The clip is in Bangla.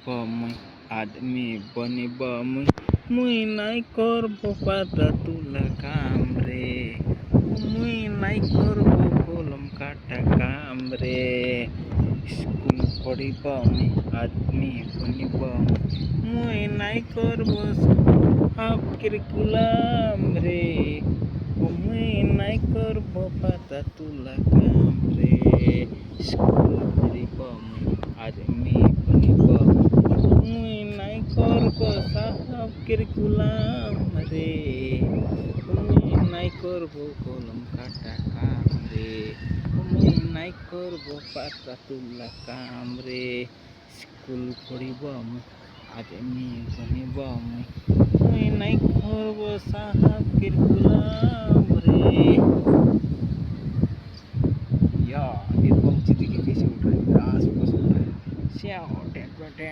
मुई आदमी बनिब मुई मुई নাই করব পাতা তুলা কাম রে মুই নাই করব কলম কাটা কাম রে স্কুল পড়িব মুই আদমি বনিব মুই নাই করব হাফকির গুলাম রে মুই নাই করব পাতা তুলা কাম রে স্কুল পড়িব মুই আদমি বনিব মুই নাই করব সাহাবকের গুলাম রে মুই নাই করব কলম কাটা কাম রে মুই নাই করব পাতা তুলা কাম রে স্কুল পড়িব মুই আদমি বনিব মুই নাই করব সাহাবকের গুলাম রে। या ये पंक्ति देखिए कैसे उठ रही है आस पास उठ रहा है।